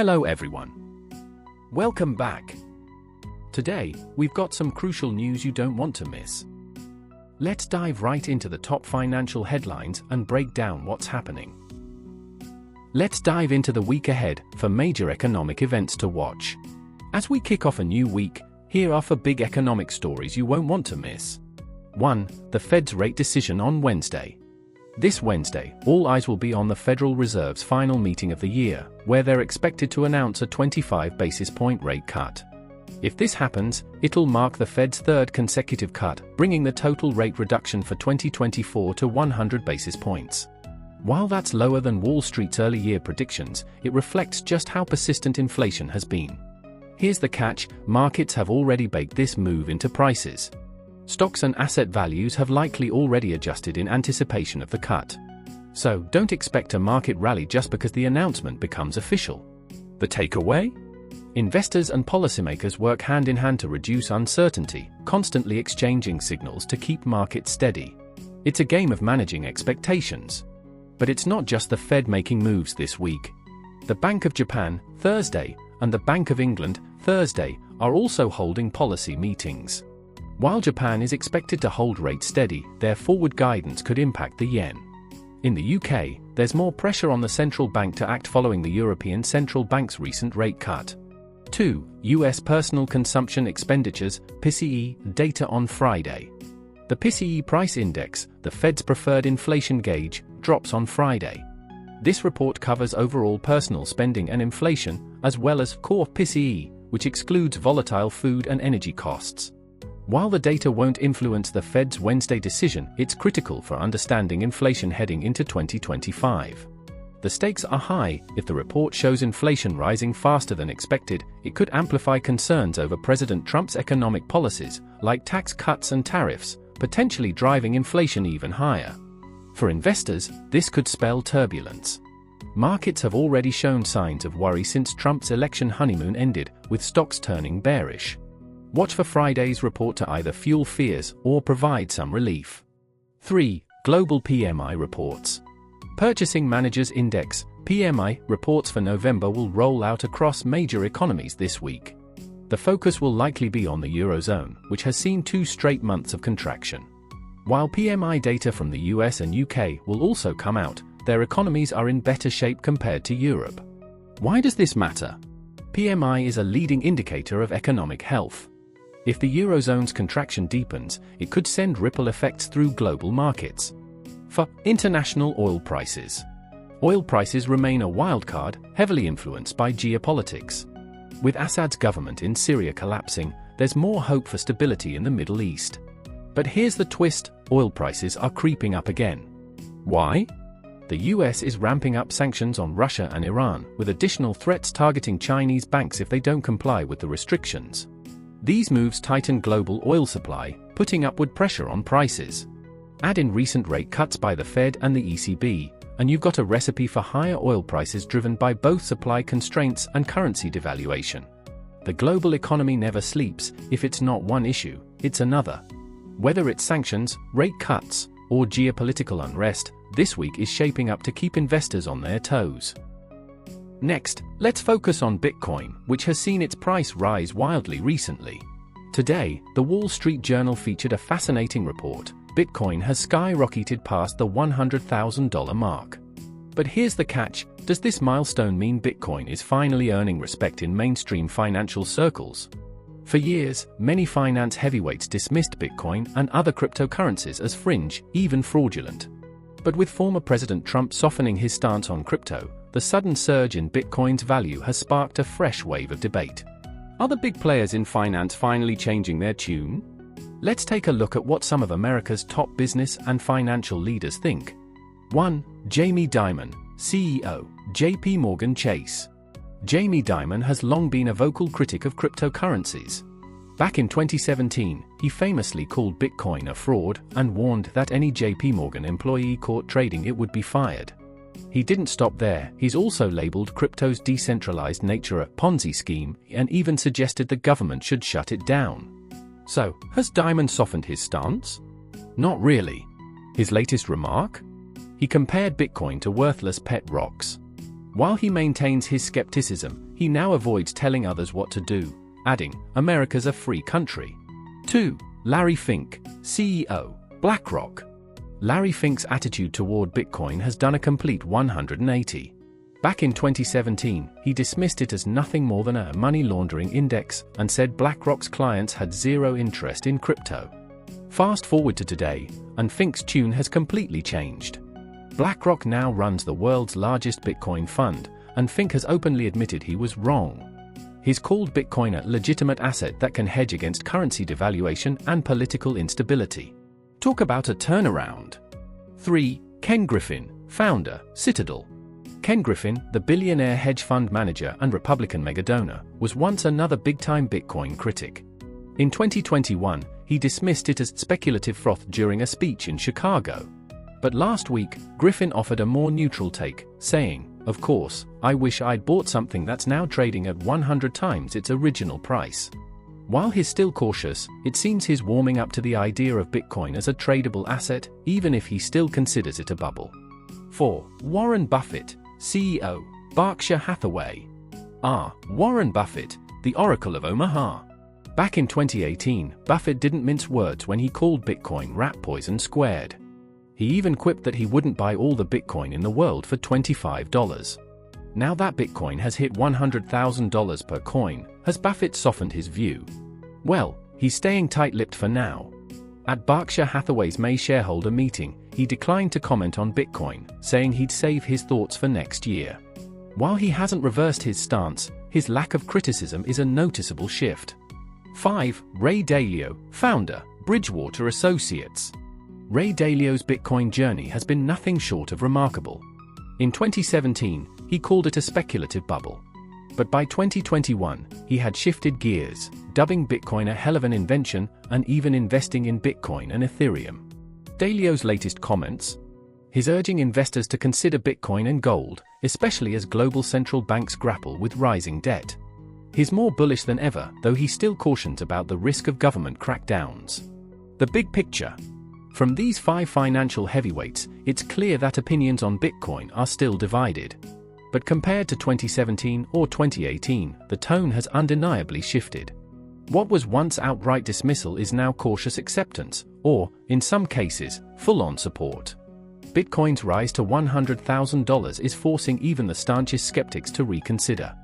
Hello everyone. Welcome back. Today, we've got some crucial news you don't want to miss. Let's dive right into the top financial headlines and break down what's happening. Let's dive into the week ahead for major economic events to watch. As we kick off a new week, here are 4 big economic stories you won't want to miss. 1. The Fed's rate decision on Wednesday. This Wednesday, all eyes will be on the Federal Reserve's final meeting of the year, where they're expected to announce a 25 basis point rate cut. If this happens, it'll mark the Fed's 3rd consecutive cut, bringing the total rate reduction for 2024 to 100 basis points. While that's lower than Wall Street's early year predictions, it reflects just how persistent inflation has been. Here's the catch: markets have already baked this move into prices. Stocks and asset values have likely already adjusted in anticipation of the cut. So, don't expect a market rally just because the announcement becomes official. The takeaway? Investors and policymakers work hand in hand to reduce uncertainty, constantly exchanging signals to keep markets steady. It's a game of managing expectations. But it's not just the Fed making moves this week. The Bank of Japan, Thursday, and the Bank of England, Thursday, are also holding policy meetings. While Japan is expected to hold rates steady, their forward guidance could impact the yen. In the UK, there's more pressure on the central bank to act following the European Central Bank's recent rate cut. 2. US Personal Consumption Expenditures, PCE, data on Friday. The PCE price index, the Fed's preferred inflation gauge, drops on Friday. This report covers overall personal spending and inflation, as well as core PCE, which excludes volatile food and energy costs. While the data won't influence the Fed's Wednesday decision, it's critical for understanding inflation heading into 2025. The stakes are high. If the report shows inflation rising faster than expected, it could amplify concerns over President Trump's economic policies, like tax cuts and tariffs, potentially driving inflation even higher. For investors, this could spell turbulence. Markets have already shown signs of worry since Trump's election honeymoon ended, with stocks turning bearish. Watch for Friday's report to either fuel fears or provide some relief. 3. Global PMI reports. Purchasing Managers Index, PMI, reports for November will roll out across major economies this week. The focus will likely be on the Eurozone, which has seen 2 straight months of contraction. While PMI data from the US and UK will also come out, their economies are in better shape compared to Europe. Why does this matter? PMI is a leading indicator of economic health. If the Eurozone's contraction deepens, it could send ripple effects through global markets. For international oil prices. Oil prices remain a wildcard, heavily influenced by geopolitics. With Assad's government in Syria collapsing, there's more hope for stability in the Middle East. But here's the twist: oil prices are creeping up again. Why? The US is ramping up sanctions on Russia and Iran, with additional threats targeting Chinese banks if they don't comply with the restrictions. These moves tighten global oil supply, putting upward pressure on prices. Add in recent rate cuts by the Fed and the ECB, and you've got a recipe for higher oil prices driven by both supply constraints and currency devaluation. The global economy never sleeps. If it's not one issue, it's another. Whether it's sanctions, rate cuts, or geopolitical unrest, this week is shaping up to keep investors on their toes. Next, let's focus on Bitcoin, which has seen its price rise wildly recently. Today, the Wall Street Journal featured a fascinating report: Bitcoin has skyrocketed past the $100,000 mark. But here's the catch: does this milestone mean Bitcoin is finally earning respect in mainstream financial circles? For years, many finance heavyweights dismissed Bitcoin and other cryptocurrencies as fringe, even fraudulent. But with former President Trump softening his stance on crypto, the sudden surge in Bitcoin's value has sparked a fresh wave of debate. Are the big players in finance finally changing their tune? Let's take a look at what some of America's top business and financial leaders think. 1. Jamie Dimon, CEO, JP Morgan Chase. Jamie Dimon has long been a vocal critic of cryptocurrencies. Back in 2017, he famously called Bitcoin a fraud and warned that any JP Morgan employee caught trading it would be fired. He didn't stop there. He's also labeled crypto's decentralized nature a Ponzi scheme and even suggested the government should shut it down. So, has Dimon softened his stance? Not really. His latest remark? He compared Bitcoin to worthless pet rocks. While he maintains his skepticism, he now avoids telling others what to do, adding, "America's a free country." 2. Larry Fink, CEO, BlackRock. Larry Fink's attitude toward Bitcoin has done a complete 180. Back in 2017, he dismissed it as nothing more than a money laundering index and said BlackRock's clients had zero interest in crypto. Fast forward to today, and Fink's tune has completely changed. BlackRock now runs the world's largest Bitcoin fund, and Fink has openly admitted he was wrong. He's called Bitcoin a legitimate asset that can hedge against currency devaluation and political instability. Talk about a turnaround. 3. Ken Griffin, founder, Citadel. Ken Griffin, the billionaire hedge fund manager and Republican megadonor, was once another big-time Bitcoin critic. In 2021, he dismissed it as speculative froth during a speech in Chicago. But last week, Griffin offered a more neutral take, saying, "Of course, I wish I'd bought something that's now trading at 100 times its original price." While he's still cautious, it seems he's warming up to the idea of Bitcoin as a tradable asset, even if he still considers it a bubble. 4. Warren Buffett, CEO, Berkshire Hathaway. Warren Buffett, the Oracle of Omaha. Back in 2018, Buffett didn't mince words when he called Bitcoin rat poison squared. He even quipped that he wouldn't buy all the Bitcoin in the world for $25. Now that Bitcoin has hit $100,000 per coin, has Buffett softened his view? Well, he's staying tight-lipped for now. At Berkshire Hathaway's May shareholder meeting, he declined to comment on Bitcoin, saying he'd save his thoughts for next year. While he hasn't reversed his stance, his lack of criticism is a noticeable shift. 5. Ray Dalio, founder, Bridgewater Associates. Ray Dalio's Bitcoin journey has been nothing short of remarkable. In 2017, he called it a speculative bubble. But by 2021, he had shifted gears, dubbing Bitcoin a hell of an invention and even investing in Bitcoin and Ethereum. Dalio's latest comments? He's urging investors to consider Bitcoin and gold, especially as global central banks grapple with rising debt. He's more bullish than ever, though he still cautions about the risk of government crackdowns. The big picture. From these 5 financial heavyweights, it's clear that opinions on Bitcoin are still divided. But compared to 2017 or 2018, the tone has undeniably shifted. What was once outright dismissal is now cautious acceptance, or, in some cases, full-on support. Bitcoin's rise to $100,000 is forcing even the staunchest skeptics to reconsider.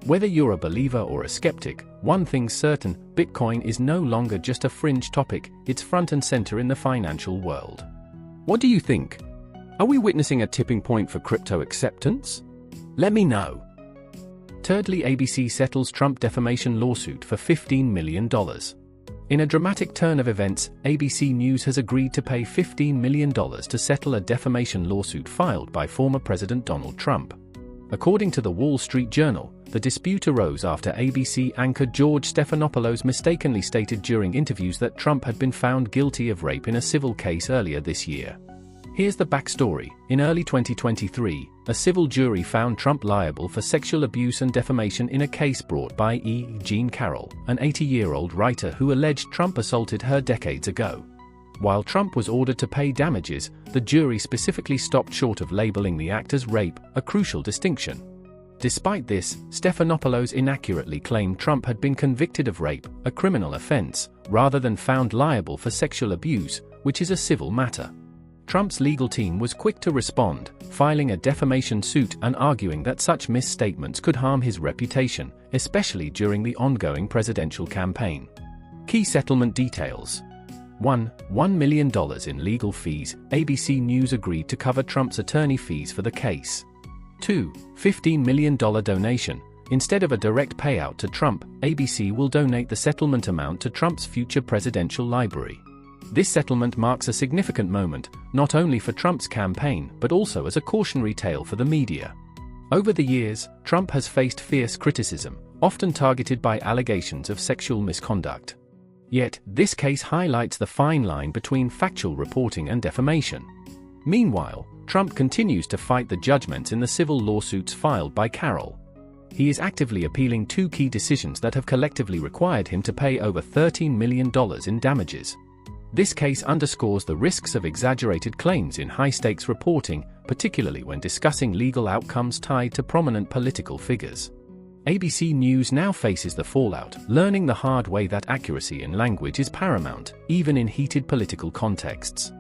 Whether you're a believer or a skeptic, one thing's certain: Bitcoin is no longer just a fringe topic, it's front and center in the financial world. What do you think? Are we witnessing a tipping point for crypto acceptance? Let me know. Thirdly, ABC settles Trump defamation lawsuit for $15 million. In a dramatic turn of events, ABC News has agreed to pay $15 million to settle a defamation lawsuit filed by former President Donald Trump. According to the Wall Street Journal, the dispute arose after ABC anchor George Stephanopoulos mistakenly stated during interviews that Trump had been found guilty of rape in a civil case earlier this year. Here's the backstory. In early 2023, a civil jury found Trump liable for sexual abuse and defamation in a case brought by Jean Carroll, an 80-year-old writer who alleged Trump assaulted her decades ago. While Trump was ordered to pay damages, the jury specifically stopped short of labeling the act as rape, a crucial distinction. Despite this, Stephanopoulos inaccurately claimed Trump had been convicted of rape, a criminal offense, rather than found liable for sexual abuse, which is a civil matter. Trump's legal team was quick to respond, filing a defamation suit and arguing that such misstatements could harm his reputation, especially during the ongoing presidential campaign. Key settlement details. 1. $1 million in legal fees. ABC News agreed to cover Trump's attorney fees for the case. 2. $15 million donation. Instead of a direct payout to Trump, ABC will donate the settlement amount to Trump's future presidential library. This settlement marks a significant moment, not only for Trump's campaign but also as a cautionary tale for the media. Over the years, Trump has faced fierce criticism, often targeted by allegations of sexual misconduct. Yet, this case highlights the fine line between factual reporting and defamation. Meanwhile, Trump continues to fight the judgments in the civil lawsuits filed by Carroll. He is actively appealing 2 key decisions that have collectively required him to pay over $13 million in damages. This case underscores the risks of exaggerated claims in high-stakes reporting, particularly when discussing legal outcomes tied to prominent political figures. ABC News now faces the fallout, learning the hard way that accuracy in language is paramount, even in heated political contexts.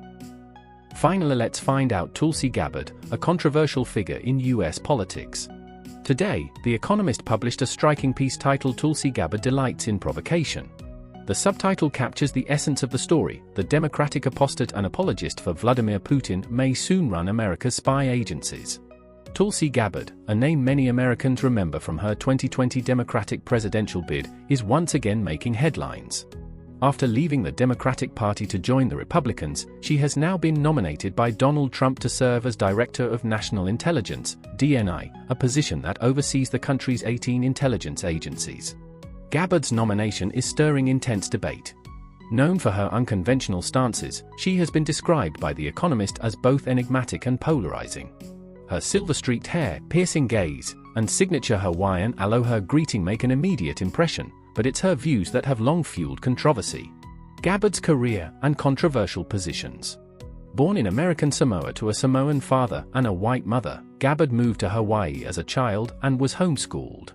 Finally, let's find out Tulsi Gabbard, a controversial figure in US politics. Today, The Economist published a striking piece titled "Tulsi Gabbard Delights in Provocation." The subtitle captures the essence of the story: the Democratic apostate and apologist for Vladimir Putin may soon run America's spy agencies. Tulsi Gabbard, a name many Americans remember from her 2020 Democratic presidential bid, is once again making headlines. After leaving the Democratic Party to join the Republicans, she has now been nominated by Donald Trump to serve as Director of National Intelligence, DNI, a position that oversees the country's 18 intelligence agencies. Gabbard's nomination is stirring intense debate. Known for her unconventional stances, she has been described by The Economist as both enigmatic and polarizing. Her silver-streaked hair, piercing gaze, and signature Hawaiian aloha greeting make an immediate impression, but it's her views that have long fueled controversy. Gabbard's career and controversial positions. Born in American Samoa to a Samoan father and a white mother, Gabbard moved to Hawaii as a child and was homeschooled.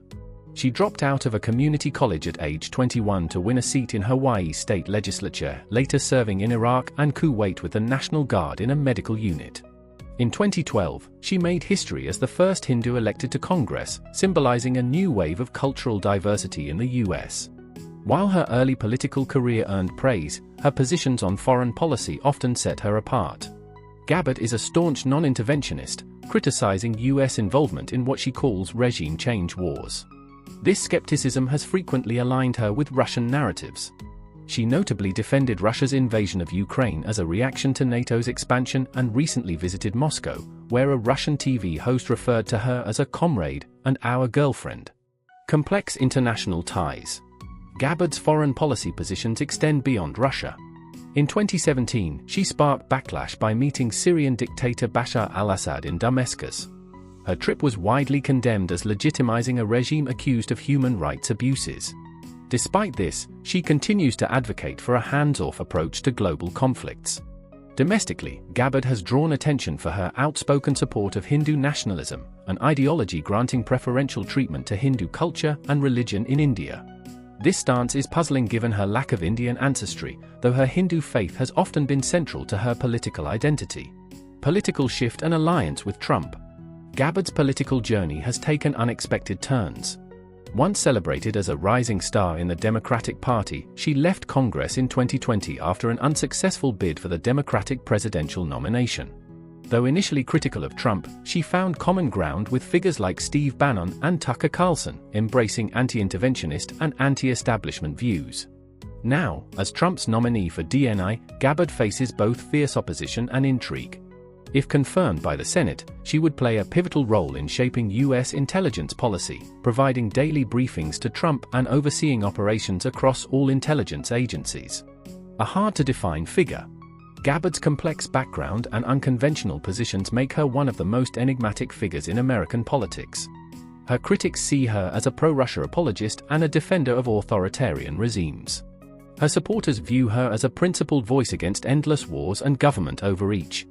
She dropped out of a community college at age 21 to win a seat in Hawaii's state legislature, later serving in Iraq and Kuwait with the National Guard in a medical unit. In 2012, she made history as the first Hindu elected to Congress, symbolizing a new wave of cultural diversity in the US. While her early political career earned praise, her positions on foreign policy often set her apart. Gabbard is a staunch non-interventionist, criticizing US involvement in what she calls regime change wars. This skepticism has frequently aligned her with Russian narratives. She notably defended Russia's invasion of Ukraine as a reaction to NATO's expansion and recently visited Moscow, where a Russian TV host referred to her as a comrade and our girlfriend. Complex international ties. Gabbard's foreign policy positions extend beyond Russia. In 2017, she sparked backlash by meeting Syrian dictator Bashar al-Assad in Damascus. Her trip was widely condemned as legitimizing a regime accused of human rights abuses. Despite this, she continues to advocate for a hands-off approach to global conflicts. Domestically, Gabbard has drawn attention for her outspoken support of Hindu nationalism, an ideology granting preferential treatment to Hindu culture and religion in India. This stance is puzzling given her lack of Indian ancestry, though her Hindu faith has often been central to her political identity. Political shift and alliance with Trump. Gabbard's political journey has taken unexpected turns. Once celebrated as a rising star in the Democratic Party, she left Congress in 2020 after an unsuccessful bid for the Democratic presidential nomination. Though initially critical of Trump, she found common ground with figures like Steve Bannon and Tucker Carlson, embracing anti-interventionist and anti-establishment views. Now, as Trump's nominee for DNI, Gabbard faces both fierce opposition and intrigue. If confirmed by the Senate, she would play a pivotal role in shaping U.S. intelligence policy, providing daily briefings to Trump and overseeing operations across all intelligence agencies. A hard-to-define figure, Gabbard's complex background and unconventional positions make her one of the most enigmatic figures in American politics. Her critics see her as a pro-Russia apologist and a defender of authoritarian regimes. Her supporters view her as a principled voice against endless wars and government overreach.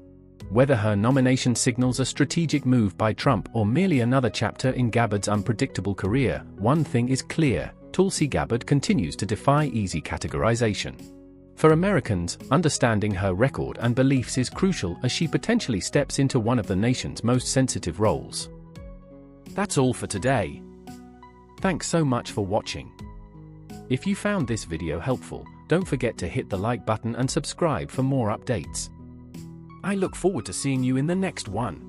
Whether her nomination signals a strategic move by Trump or merely another chapter in Gabbard's unpredictable career, one thing is clear: Tulsi Gabbard continues to defy easy categorization. For Americans, understanding her record and beliefs is crucial as she potentially steps into one of the nation's most sensitive roles. That's all for today. Thanks so much for watching. If you found this video helpful, don't forget to hit the like button and subscribe for more updates. I look forward to seeing you in the next one.